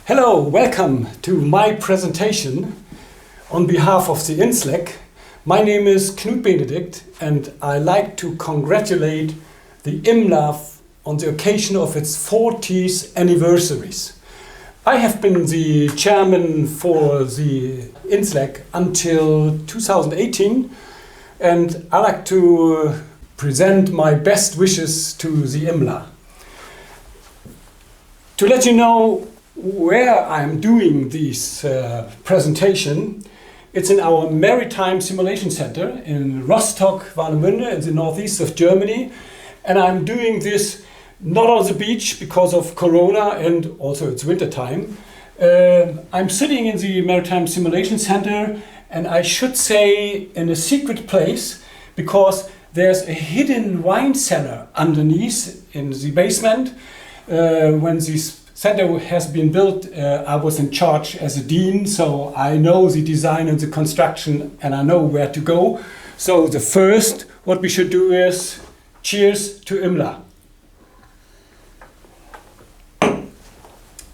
Hello, welcome to my presentation on behalf of the INSLC. My name is Knut Benedikt and I like to congratulate the IMLA on the occasion of its 40th anniversaries. I have been the chairman for the INSLC until 2018 and I like to present my best wishes to the IMLA. To let you know where I'm doing this presentation, it's in our Maritime Simulation Center in Rostock-Warnemünde in the northeast of Germany. And I'm doing this not on the beach because of Corona and also it's winter time. I'm sitting in the Maritime Simulation Center and I should say in a secret place because there's a hidden wine cellar underneath in the basement. When this center has been built, I was in charge as a dean, so I know the design and the construction and I know where to go. So the first, what we should do is cheers to IMLA.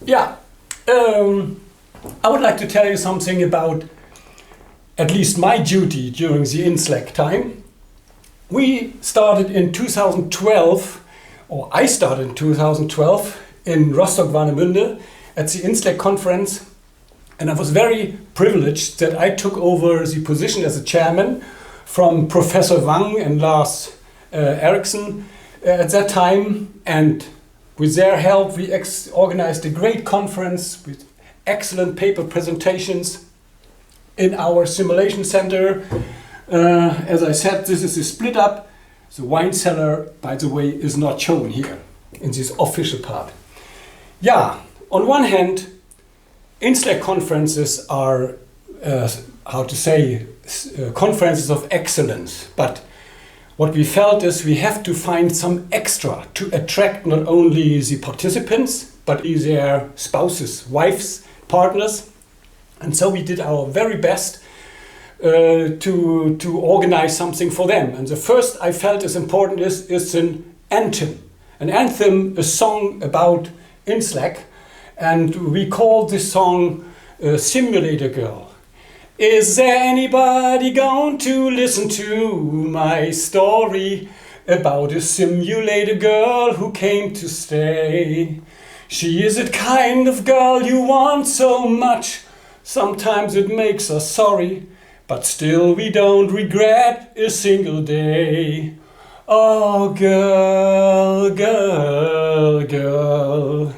Yeah, I would like to tell you something about at least my duty during the INSLC time. We started in 2012, or I started in 2012, in Rostock-Warnemünde at the INSLC conference, and I was very privileged that I took over the position as a chairman from Professor Wang and Lars Eriksson at that time, and with their help we organized a great conference with excellent paper presentations in our simulation center. As I said, this is a split up. The wine cellar, by the way, is not shown here in this official part. Yeah, on one hand, INSLC conferences are, conferences of excellence. But what we felt is we have to find some extra to attract not only the participants, but their spouses, wives, partners. And so we did our very best to organize something for them. And the first I felt is important is an anthem. An anthem, a song about INSLC, and we called this song Simulator Girl. Is there anybody going to listen to my story about a simulator girl who came to stay? She is a kind of girl you want so much, sometimes it makes us sorry, but still we don't regret a single day. Oh, girl, girl, girl,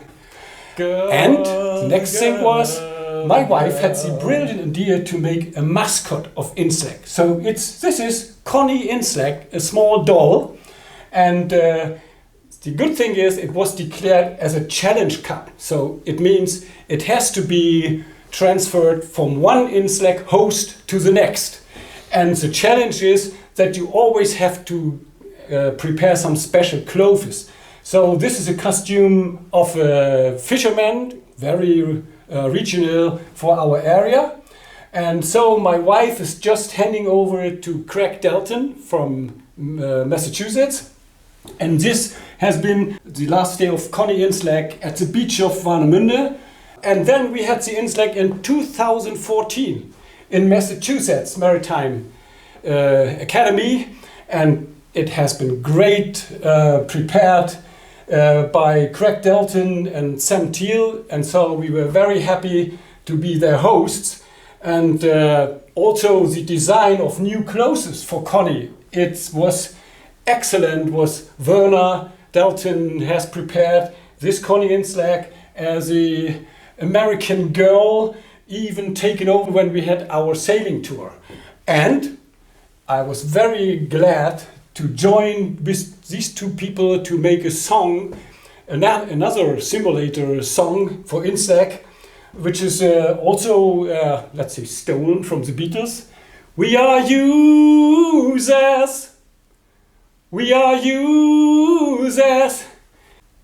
girl. And the next thing was, my wife had the brilliant idea to make a mascot of INSLC. So this is Connie INSLC, a small doll. And the good thing is it was declared as a challenge cup. So it means it has to be transferred from one INSLC host to the next. And the challenge is that you always have to prepare some special clothes. So this is a costume of a fisherman, very regional for our area. And so my wife is just handing over it to Craig Dalton from Massachusetts. And this has been the last day of Connie INSLC at the beach of Warnemünde. And then we had the INSLC in 2014 in Massachusetts Maritime Academy. And it has been great, prepared by Craig Dalton and Sam Teal, and so we were very happy to be their hosts. And also the design of new clothes for Connie, it was excellent. Was Werner Dalton has prepared this Connie INSLC as a American girl, even taken over when we had our sailing tour. And I was very glad to join with these two people to make a song, another simulator song for INSLC, which is also, let's say, stolen from the Beatles. We are users, we are users,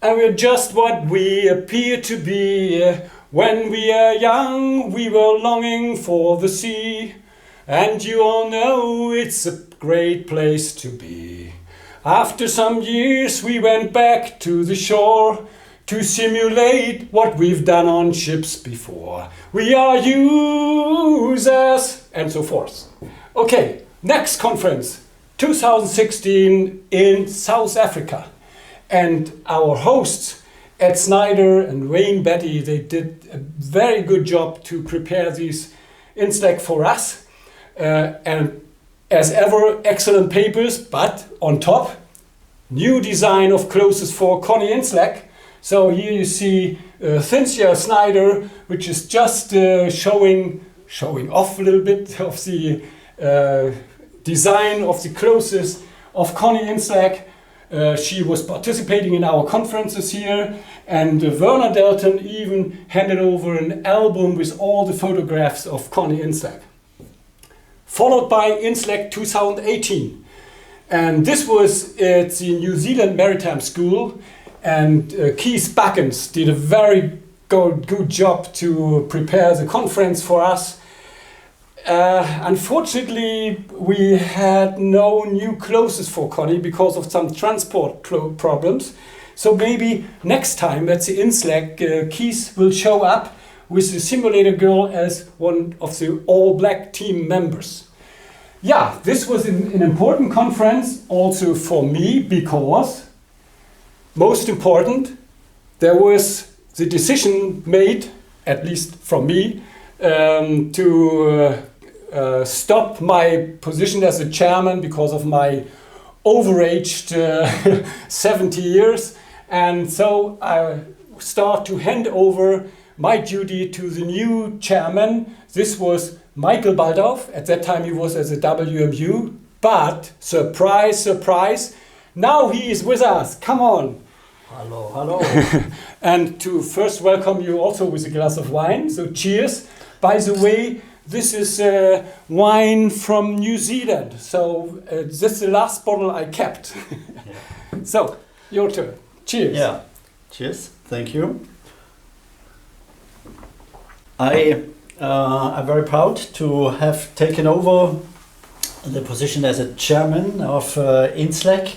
and we're just what we appear to be. When we are young, we were longing for the sea, and you all know it's a great place to be. After some years we went back to the shore to simulate what we've done on ships before. We are users, and so forth. Okay, next conference, 2016 in South Africa. And our hosts, Ed Snyder and Wayne Betty, they did a very good job to prepare these INSLC for us. And as ever, excellent papers, but on top, new design of clothes for Connie INSLC. So here you see Cynthia Snyder, which is just showing off a little bit of the design of the clothes of Connie INSLC. She was participating in our conferences here, and Werner Delton even handed over an album with all the photographs of Connie INSLC. Followed by INSLC 2018. And this was at the New Zealand Maritime School, and Keith Buckens did a very good job to prepare the conference for us. Unfortunately, we had no new clothes for Connie because of some transport problems. So maybe next time at the INSLC, Keith will show up with the simulator girl as one of the all-black team members. Yeah, this was an important conference also for me because, most important, there was the decision made, at least from me, to stop my position as a chairman because of my overaged 70 years. And so I start to hand over my duty to the new chairman. This was Michael Baldauf. At that time he was as a WMU, but surprise, surprise, now he is with us. Come on. Hello, hello. And to first welcome you also with a glass of wine. So cheers. By the way, this is wine from New Zealand. So this is the last bottle I kept. Yeah. So, your turn. Cheers. Yeah, cheers. Thank you. I'm very proud to have taken over the position as a chairman of INSLC.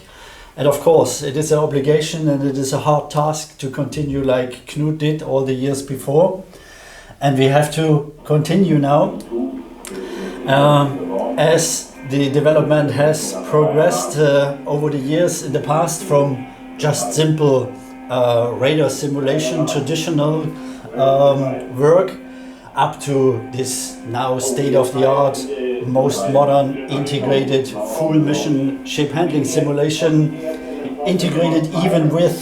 And of course, it is an obligation and it is a hard task to continue like Knut did all the years before. And we have to continue now as the development has progressed over the years in the past from just simple radar simulation, traditional work, up to this now state-of-the-art, most modern, integrated, full mission ship handling simulation, integrated even with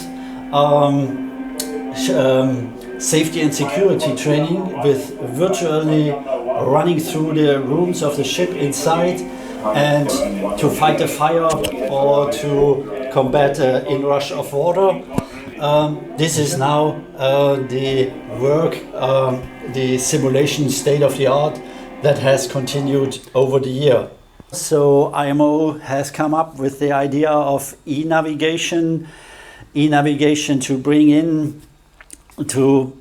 safety and security training, with virtually running through the rooms of the ship inside and to fight a fire or to combat an inrush of water. This is now the work, the simulation state-of-the-art that has continued over the year. So IMO has come up with the idea of Enavigation to bring in to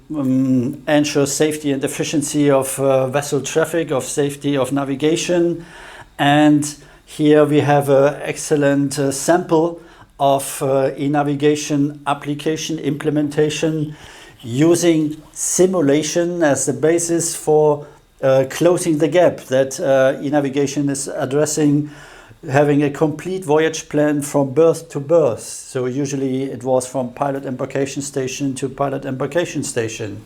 ensure safety and efficiency of vessel traffic, of safety of navigation. And here we have an excellent sample of Enavigation application implementation using simulation as the basis for closing the gap that Enavigation is addressing, having a complete voyage plan from berth to berth. So usually it was from pilot embarkation station to pilot embarkation station.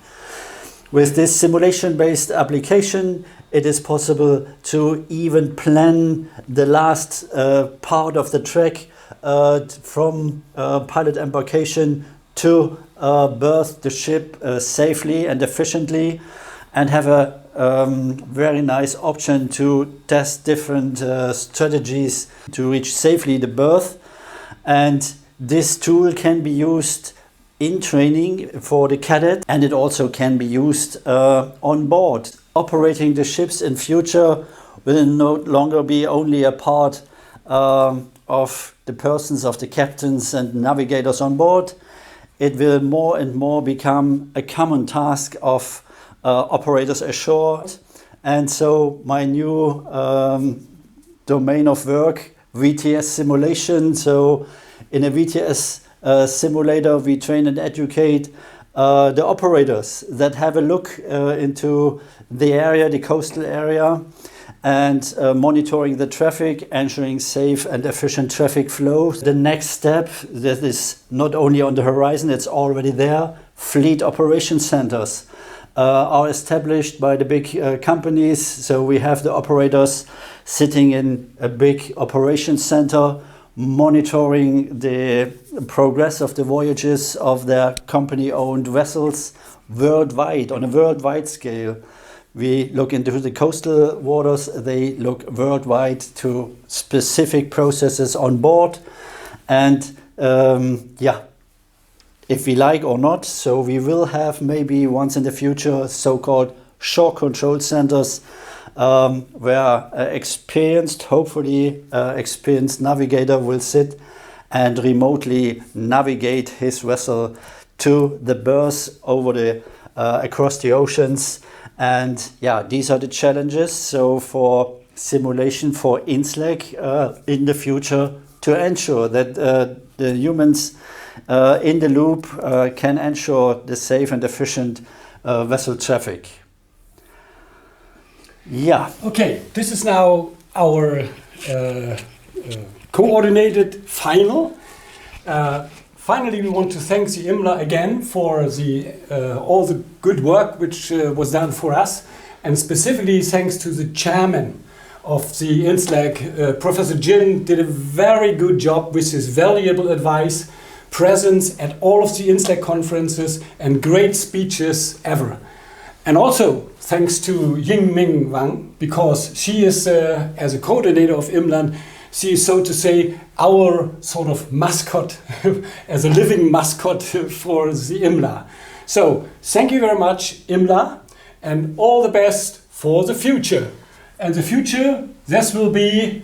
With this simulation-based application, it is possible to even plan the last part of the track from pilot embarkation to berth the ship safely and efficiently, and have a very nice option to test different strategies to reach safely the berth. And this tool can be used in training for the cadet, and it also can be used on board. Operating the ships in future will no longer be only a part of the persons of the captains and navigators on board. It will more and more become a common task of operators ashore. And so my new domain of work, VTS simulation. So in a VTS simulator, we train and educate the operators that have a look into the area, the coastal area, and monitoring the traffic, ensuring safe and efficient traffic flow. The next step that is not only on the horizon, it's already there. Fleet operation centers are established by the big companies. So we have the operators sitting in a big operation center, monitoring the progress of the voyages of their company-owned vessels worldwide, on a worldwide scale. We look into the coastal waters, they look worldwide to specific processes on board. And if we like or not, so we will have maybe once in the future so-called shore control centers where hopefully experienced navigator will sit and remotely navigate his vessel to the berths over the across the oceans. And these are the challenges. So for simulation for INSLC in the future, to ensure that the humans in the loop can ensure the safe and efficient vessel traffic. Okay, this is now our coordinated final. Finally, we want to thank the IMLA again for all the good work which was done for us, and specifically thanks to the chairman of the INSLC, Professor Jin, did a very good job with his valuable advice, presence at all of the INSLC conferences, and great speeches ever. And also thanks to Yingming Wang, because she is, as a coordinator of IMLA, she is, so to say, our sort of mascot, as a living mascot for the IMLA. So, thank you very much, IMLA, and all the best for the future. And the future, this will be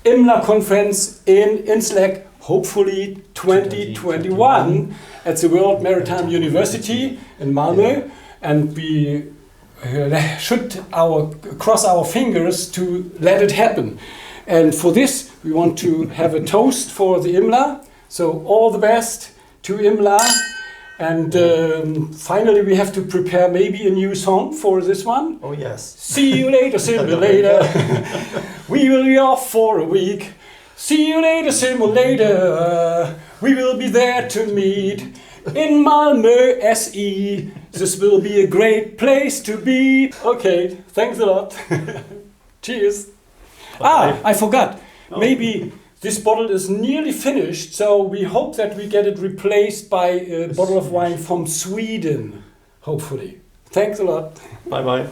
IMLA conference in INSLC, hopefully 2021, at the World Maritime University in Malmö. And we should cross our fingers to let it happen. And for this, we want to have a toast for the IMLA. So all the best to IMLA. And finally, we have to prepare maybe a new song for this one. Oh, yes. See you later, simulator. We will be off for a week. See you later, simulator. We will be there to meet in Malmö SE. This will be a great place to be. Okay, thanks a lot. Cheers. Bye. I forgot. Maybe this bottle is nearly finished, so we hope that we get it replaced by a bottle of wine from Sweden, hopefully. Thanks a lot. Bye-bye.